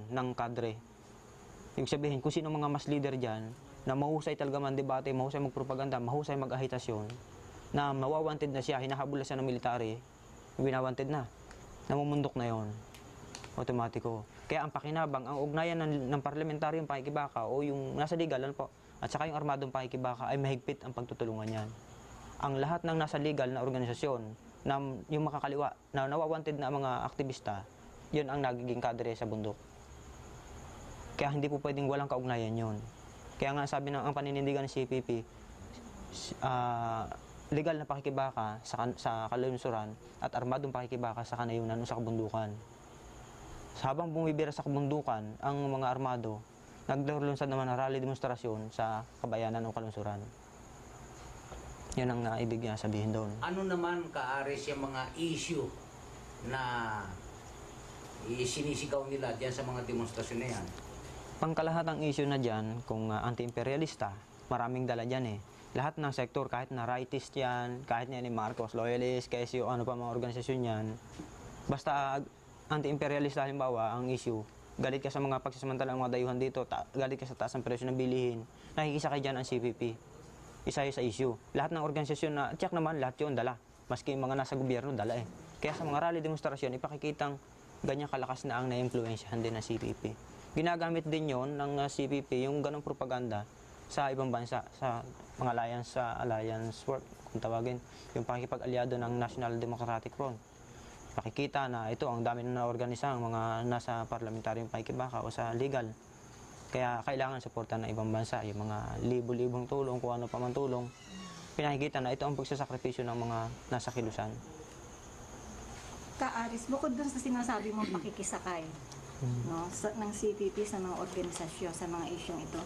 ng kadre. Ibig sabihin, kung sino mga mas leader dyan, na mahusay talaga man debate, mahusay magpropaganda, mahusay mag-ahitasyon, na mawawanted na siya, hinahabol na siya ng military, winawanted na. Namumundok na yon, automatiko. Kaya ang pakinabang, ang ugnayan ng parlamentaryong pakikibaka o yung nasa legal, ano po, at saka yung armadong pakikibaka ay mahigpit ang pagtutulungan yan. Ang lahat ng nasa legal na organisasyon, na yung makakaliwa, na nawawanted na mga aktivista, yun ang nagiging kadre sa bundok. Kaya hindi po pwedeng walang kaugnayan yun. Kaya nga sabi ng ang paninindigan ng CPP, legal na pakikibaka sa kalunsuran at armadong pakikibaka sa kanayunan o sa kabundukan. Habang bumibira sa kabundukan, ang mga armado, naglulunsad naman ng rally demonstrasyon sa kabayanan o kalunsuran. Yun ang ibig niya sabihin doon. Ano naman, Ka-Aris, yung mga issue na sinisigaw nila diyan sa mga demonstrasyon na yan? Pangkalahatang issue na dyan, kung anti-imperialista, maraming dala dyan eh. Lahat ng sektor, kahit na rightist yan, kahit na ni Marcos, loyalist, KSU, ano pa mga organisasyon yan, basta anti-imperialista halimbawa ang issue, galit ka sa mga pagsasamantalang mga dayuhan dito, galit ka sa taas ng presyo ng bilihin, nakikisa kayo dyan ang CPP. Isa yun sa issue. Lahat ng organisasyon na, check naman, lahat yun dala. Maski yung mga nasa gobyerno, dala eh. Kaya sa mga rally demonstrasyon, ipakikitang ganyan kalakas na ang na-influensyahan din ng CPP. Ginagamit din yon ng CPP yung ganong propaganda sa ibang bansa, sa mga alliance work, kung tawagin, yung pakikipag-alyado ng National Democratic Front. Pakikita na ito, ang dami na organisa ang mga nasa parlamentaryong pakikibaka o sa legal. Kaya kailangan suportan ng ibang bansa, yung mga libo-libong tulong, kung ano pa man tulong. Pinakikita na ito ang pagsasakripisyo ng mga nasa kilusan. Ka-Aris, bukod dun sa sinasabi mong pakikisakay, no, ng CPP sa mga organisasyon, sa mga isyong ito,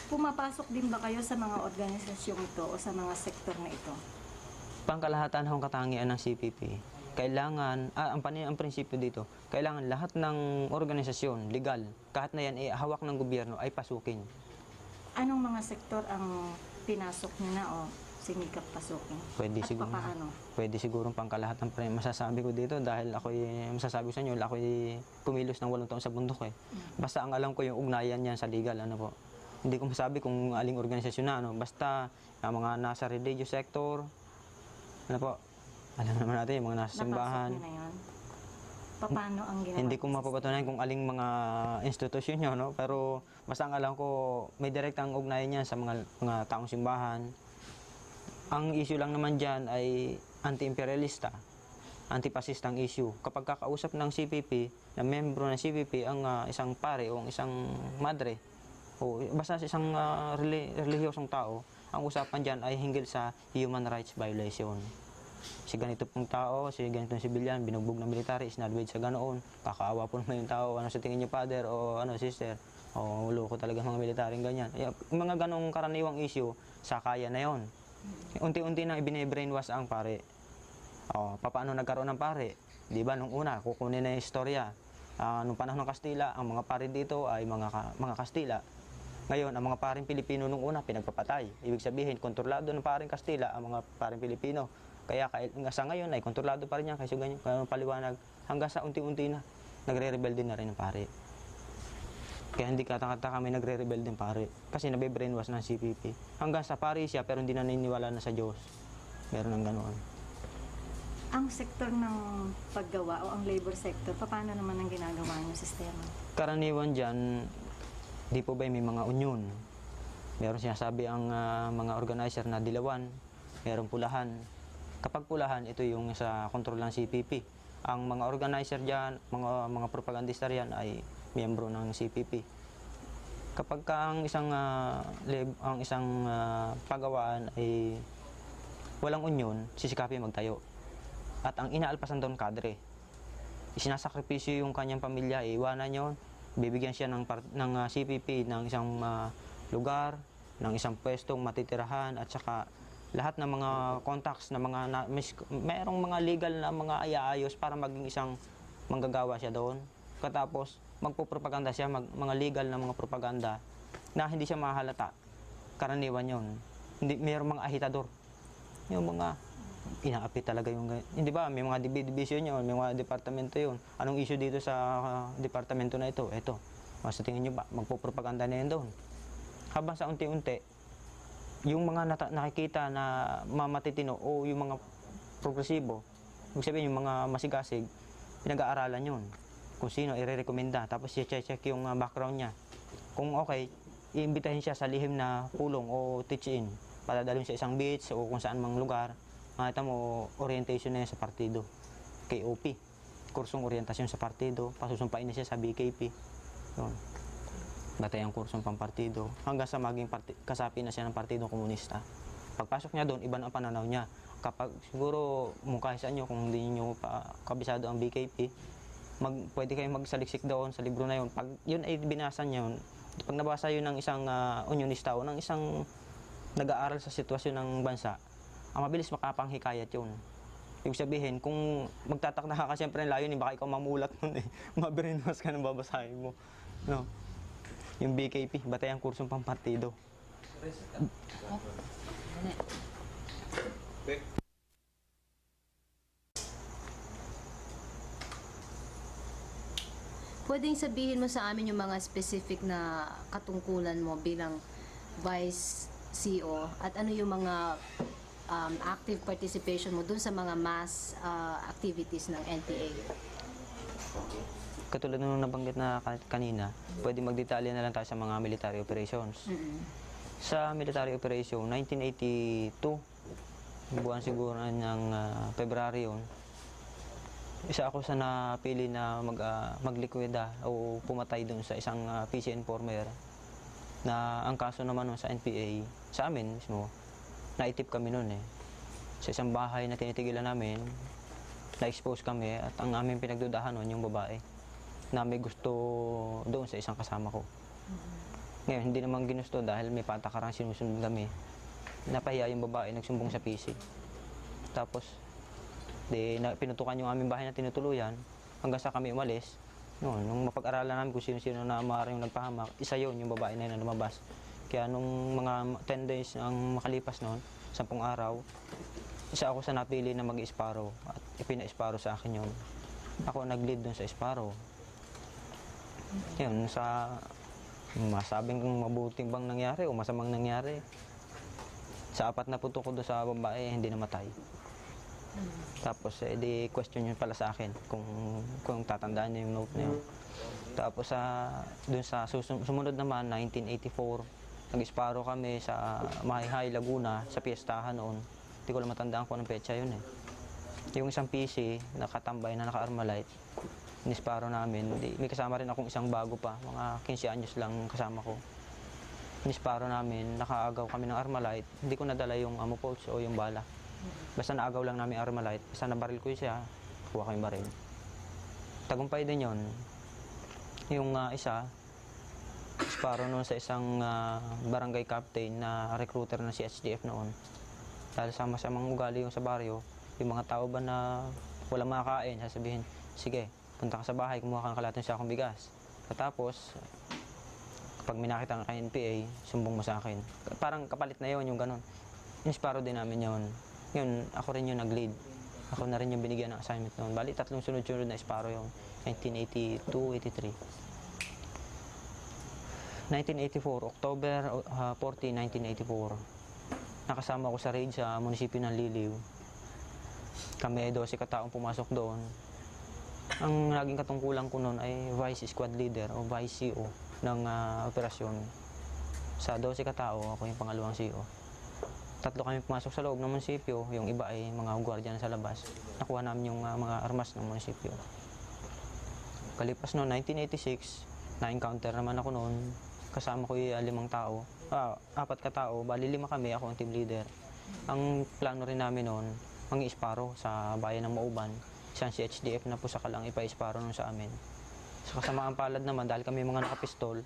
pumapasok din ba kayo sa mga organisasyong ito o sa mga sektor na ito? Pangkalahatan ng katangian ng CPP, kailangan, ang prinsipyo dito, kailangan lahat ng organisasyon, legal, kahit na yan hawak ng gobyerno, ay pasukin. Anong mga sektor ang pinasok niyo na o sinikap pasukin? Pwede at siguro, papaano? pwede siguro pangkalahatan pa rin masasabi ko dito dahil masasabi ko sa inyo, ako'y kumilos ng 8 taon sa bundok eh. Basta ang alam ko yung ugnayan yan sa legal, ano po. Hindi ko masabi kung aling organisasyon na, ano. Basta ang mga nasa religious sector, ano po, alam naman natin yung mga nasa simbahan. Napasok niyo na yun? Paano ang ginawa? Hindi ko mapapatunayan kung aling mga institusyon nyo, no? Pero basta ang alam ko, may direktang ugnayan yan sa mga taong simbahan. Ang issue lang naman dyan ay anti-imperialista, anti-fascistang issue. Kapag kakausap ng CPP, na membro ng CPP, ang isang pare o ang isang madre, o basta isang relihiyosong tao, ang usapan dyan ay hinggil sa human rights violation. Si ganito pong tao, si ganitong sibilyan, binugbog ng military, isnalwed sa ganoon, kakaawa po naman yung tao, ano sa tingin niyo father o ano sister, o loko talaga mga militaryong ganyan. Mga ganong karaniwang issue, sakaya na yon. Unti-unti nang ibine-brainwash ang pare. Paano nagkaroon ng pare? Di ba nung una, kukunin na yung istorya. Nung panahon ng Kastila, ang mga pare dito ay mga Kastila. Ngayon, ang mga paring Pilipino nung una, pinagpapatay. Ibig sabihin, kontrolado ng paring Kastila ang mga paring Pilipino. Kaya sa ngayon ay kontrolado pa rin yan, kasi ganyan, paliwanag, hanggang sa unti-unti na, nagre-rebelde na rin ang pare. Kaya hindi kataka-taka may nagre-rebelde ng pare, kasi nabe-brainwash ng CPP. Hanggang sa pare siya, pero hindi na naniniwala na sa Diyos. Meron ng ganoon. Ang sektor ng paggawa o ang labor sector, paano naman ang ginagawa niyo sistema? Karaniwan dyan, di po ba may mga union? Meron sinasabi ang mga organizer na dilawan, meron pulahan. Kapag pulahan, ito yung sa kontrol ng CPP. Ang mga organizer dyan, mga propagandista riyan ay miyembro ng CPP. Kapag ang isang pagawaan ay walang union, sisikapin magtayo. At ang inaalpasan doon, kadre. Isinasakripisyo yung kanyang pamilya, iwanan yun, bibigyan siya ng CPP ng isang lugar, ng isang pwestong matitirahan, at saka lahat ng mga contacts na mayroong mga legal na mga ayaayos para maging isang manggagawa siya doon. Katapos, magpupropaganda siya, mga legal na mga propaganda na hindi siya mahalata. Karaniwan yun. Mayroong mga ahitador. Yung mga inaapi talaga yung, hindi ba, may mga division yun, may mga departamento yun. Anong issue dito sa departamento na ito? Ito. Sa tingin nyo ba, magpupropaganda na yun doon. Habang sa unti-unti, yung mga nakikita na mamatitino o yung mga progresibo, ibig sabihin yung mga masigasig, pinag-aaralan yun. Kung sino i-recommenda, tapos i-check yung background niya. Kung okay, iimbitahin siya sa lihim na pulong o teach-in para dalhin sa isang beach o kung saan mang lugar. Makita mo, orientation na yun sa partido. KOP, kursong orientasyon sa partido, pasusumpain na siya sa BKP. Yun. Batayang kursong pampartido, hanggang sa maging kasapi na siya ng Partido Komunista. Pagpasok niya doon, iba na ang pananaw niya. Kapag siguro mukha sa inyo, kung hindi niyo pa kabisado ang BKP, pwede kayong magsaliksik doon sa libro na yun. Pag yun ay binasa niyo, pag nabasa yun ng isang unionista o ng isang nag-aaral sa sitwasyon ng bansa, ang mabilis makapanghikayat yun. Ibig sabihin, kung magtatakda ka siyempre ng layon, baka ikaw mamulat nun eh. Mabrainwash ka nang babasahin mo. No? Yung BKP, Batayang Kursong Pampartido. Pwedeng sabihin mo sa amin yung mga specific na katungkulan mo bilang Vice CEO at ano yung mga active participation mo dun sa mga mass activities ng NPA? Katulad nung nabanggit na kanina, pwede magdetalye na lang tayo sa mga military operations. Sa military operation, 1982, buwan siguro ng February yun, isa ako sa napili na maglikwida o pumatay doon sa isang PC informer na ang kaso naman sa NPA, sa amin mismo, naitip kami noon eh. Sa isang bahay na tinitigilan namin, na-expose kami at ang aming pinagdudahan noon yung babae na may gusto doon sa isang kasama ko. Ngayon, hindi naman ginusto dahil may patakarang sinusunod kami. Napahiya yung babae, nagsumbong sa PC. Tapos, pinutukan yung aming bahay na tinutuluyan hanggang sa kami umalis. Noon, nung mapag-aralan namin kung sino-sino na maaaring nagpahamak, isa yun, yung babae na yun na lumabas. Kaya nung mga 10 days ang makalipas noon, 10 araw, isa ako sa napili na mag-Sparrow at ipina-Sparrow sa akin yun. Ako nag-lead dun sa Sparrow. Yun, sa masabing kung mabuting bang nangyari o masamang nangyari. Sa 4 na puto ko doon sa babae, hindi namatay. Tapos, di question yun pala sa akin kung tatandaan niyo yung note na yun. Tapos, doon sa sumunod naman, 1984, nag-Sparrow kami sa Mahihai, Laguna, sa piyestahan noon. Hindi ko lang matandaan kung anong petsa yun eh. Yung isang PC, nakatambay na naka-Armalite, ni-Sparrow namin. May kasama rin akong isang bago pa, mga 15 anyos lang kasama ko. Ni-Sparrow namin, nakaagaw kami ng Armalite. Hindi ko nadala yung ammo pulse o yung bala. Basta naagaw lang namin Armalite. Basta nabaril ko siya, kuha ko yung baril. Tagumpay din yun. Yung isa, Sparrow noon sa isang barangay captain na recruiter ng CHDF noon. Dahil sama-samang ugali yung sa baryo, yung mga tao ba na walang makakain, sasabihin, sige, punta ka sa bahay, kumuha ka ng kalating sakong bigas. Tapos, kapag may nakita ka ng NPA, sumbong mo sa akin. Parang kapalit na yon yung ganun. Yung Sparrow din namin yon. Yun, ako rin yung nag-lead. Ako na rin yung binigyan ng assignment noon. Bali, 3 sunod-sunod na Sparrow yung 1982, 83. 1984, October 14, 1984. Nakasama ko sa raid sa munisipyo ng Liliw. Kami ay 12 kataong pumasok doon. Ang naging katungkulan ko noon ay Vice Squad Leader o Vice CO ng operasyon. Sa 12 katao, ako yung pangalawang CO. 3 kami pumasok sa loob ng munisipyo, yung iba ay mga gwardiya na sa labas. Nakuha namin yung mga armas ng munisipyo. Kalipas noon, 1986, na-encounter naman ako noon. Kasama ko yung 5 tao. 4 katao, bali 5 kami, ako ang team leader. Ang plano rin namin noon, mang-Sparrow sa bayan ng Mauban. Isang CHDF na po sa kalang ipa-Sparrow nun sa amin. Sa kasamaan palad naman, dahil kami mga nakapistol,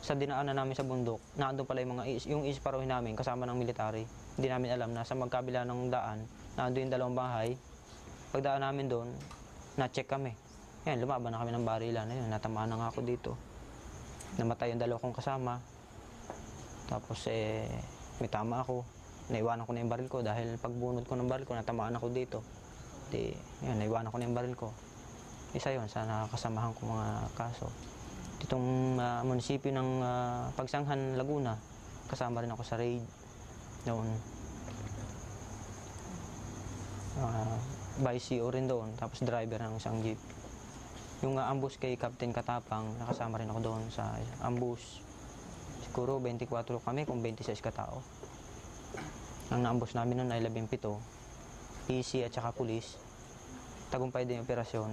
sa dinaanan namin sa bundok, naandun pala yung Sparrow namin kasama ng military. Hindi namin alam na sa magkabila ng daan, naandun yung 2 bahay. Pagdaan namin doon, na-check kami. Yan, lumaban na kami ng barilan. Ayun, natamaan na nga ako dito. Namatay yung 2 kong kasama. Tapos may tama ako. naiwanan ko na yung baril ko dahil pagbunod ko ng baril ko, natamaan ako dito. Di, yun, naiwanan ko na yung baril ko. Isa yun sa nakakasamahan ko mga kaso. Ditong munisipyo ng Pagsanghan, Laguna, kasama rin ako sa raid noon. By CO rin doon, tapos driver ng isang jeep. Yung ambush kay Captain Katapang, nakasama rin ako doon sa ambush. Siguro 24 kami kung 26 katao. Ang na-ambush namin noon ay 17, PC at saka pulis. Tagumpay din yung operasyon.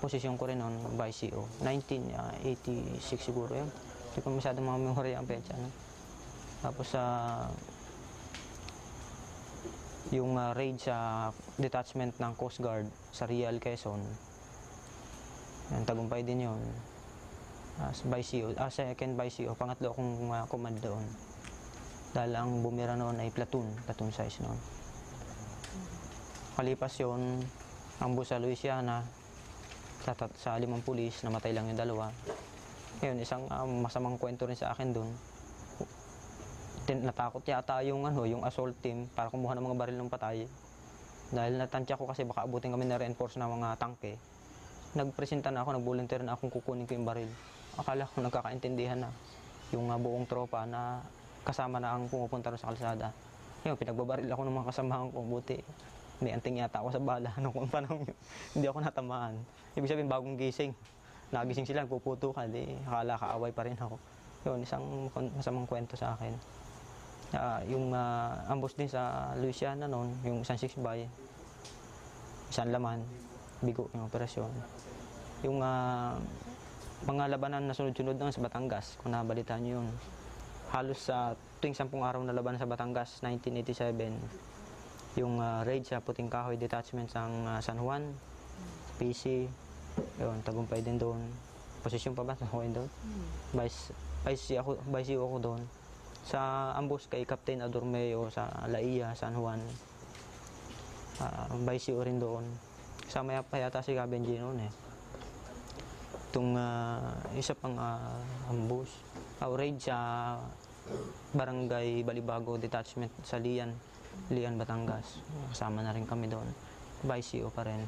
Posisyon ko rin noon by CO. 1986 siguro yun. Hindi ko masyadong mga memory ang petsa. No? Tapos yung raid sa detachment ng Coast Guard sa Real, Quezon. Yan, tagumpay din yun. By CO, second by CO, pangatlo akong command doon. Dahil ang bumira noon ay platoon size noon. Kalipas yun, ang bus sa Louisiana, sa 5 pulis, namatay lang yung 2. Ngayon, isang masamang kwento rin sa akin doon. Natakot yata yung assault team para kumuha ng mga baril ng patay. Dahil natantya ko kasi baka abutin kami na reinforce na mga tangke. Nagpresenta na ako, nag-volunteer na akong kukunin ko yung baril. Akala ko nagkakaintindihan na yung buong tropa na kasama na ang pumupunta rin sa kalsada. Yung pinagbabaril ako ng mga kasamahan ko, buti. May anting yata ako sa bala nung panahon yun. Hindi ako natamaan. Ibig sabihin, bagong gising. Nagising sila, nagpuputo ka, di akala kaaway pa rin ako. Yun, isang masamang kwento sa akin. Yung ambush din sa Louisiana noon, yung isang 6x, isang laman, bigo yung operasyon. Yung mga labanan na sunod-sunod naman sa Batangas, kung nabalitaan nyo yun. Halos sa tuwing 10 araw na labanan sa Batangas, 1987, yung raid sa Puting Kahoy Detachment sa San Juan, PC, yun, tagumpay din doon. Posisyon pa ba? Ako doon. Vice ako doon. Sa ambush kay Captain Adormeo sa Laia, San Juan, Vice rin doon. Kasama pa yata si Kabenji noon eh. Itong isa pang ambush, raid sa Barangay Balibago Detachment sa Lian, Batangas. Kasama na rin kami doon. By CO pa rin.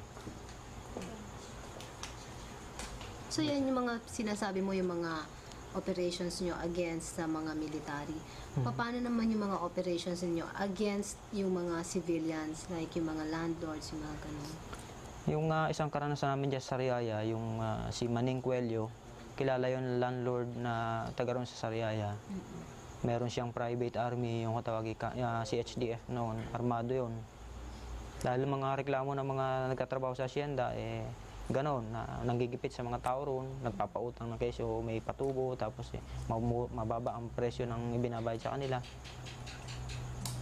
So yan yung mga sinasabi mo, yung mga operations nyo against sa mga military. Paano naman yung mga operations nyo against yung mga civilians, like yung mga landlords, yung mga ganun? Yung isang karanasan namin dyan sa Sariaya, yung si Maning Cuello, kilala yung landlord na taga ron sa Sariaya. Meron siyang private army, yung katawagi si HDF noon, armado yon. Dahil mga reklamo ng mga nagtatrabaho sa asyenda, ganon, na nanggigipit sa mga tao ron, nagpapautang ng kesyo, may patubo, tapos mababa ang presyo ng ibinabayad sa kanila.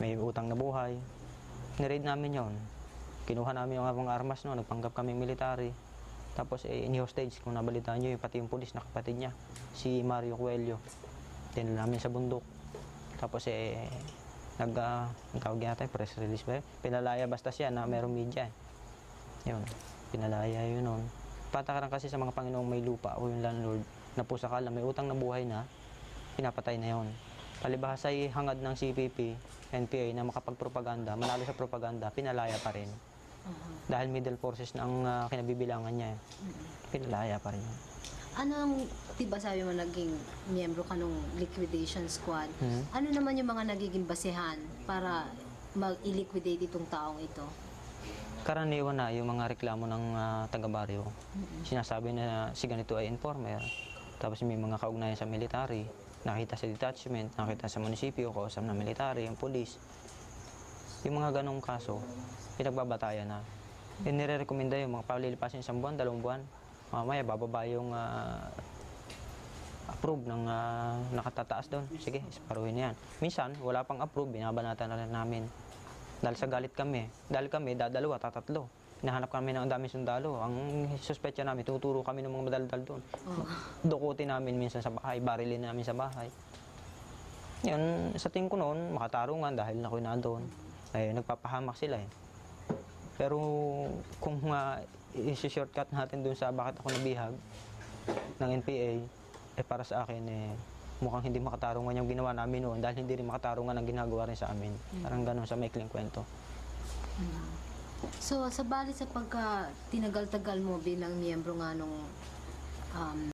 May utang na buhay. Ni-raid namin yon. Kinuha namin yung mga armas noon, nagpanggap kami military. Tapos ini-hostage, kung nabalitaan nyo, pati yung pulis na kapatid niya, si Mario Cuello. Tinala namin sa bundok. Tapos tawag yata, press release ba? Pinalaya basta siya na merong media. Yun, pinalaya yun noon. Patakaran kasi sa mga Panginoong may lupa o yung landlord na pusakala may utang na buhay na, pinapatay na yun. Palibhasa ay hangad ng CPP, NPA na makapagpropaganda, manalo sa propaganda, pinalaya pa rin. Dahil middle forces na ang kinabibilangan niya, pinalaya pa rin. Anong, diba sabi mo naging miyembro ka nung liquidation squad? Ano naman yung mga nagiging basehan para mag-liquidate itong taong ito? Karaniwan na yung mga reklamo ng taga-baryo. Sinasabi na si ganito ay informer. Tapos may mga kaugnayan sa military. Nakita sa detachment, nakita sa munisipyo, kausap ng military, yung police. Yung mga ganong kaso, pinagbabatayan na. Nire-recommenda yung mga palilipasin 1 buwan, 2 buwan. Mamaya bababa yung approve ng nakatataas doon. Sige, isparuhin yan. Minsan, wala pang approve, binabanatan na rin namin. Dahil sa galit kami. Dahil kami, dadalawa, tatatlo. Hinahanap kami ng daming sundalo. Ang suspetya namin, tuturo kami ng mga madaldal doon. Dukutin namin minsan sa bahay, barilin namin sa bahay. Yan, sa tingin ko noon, makatarungan dahil ako'y na doon. Nagpapahamak sila eh. Pero kung isi-shortcut natin doon sa bakit ako nabihag ng NPA, para sa akin mukhang hindi makatarungan yung ginawa namin noon dahil hindi rin makatarungan ang ginagawa rin sa amin. Parang ganun sa maikling kwento. So, sa bali sa pagka tinagal-tagal mo bilang miyembro nga nung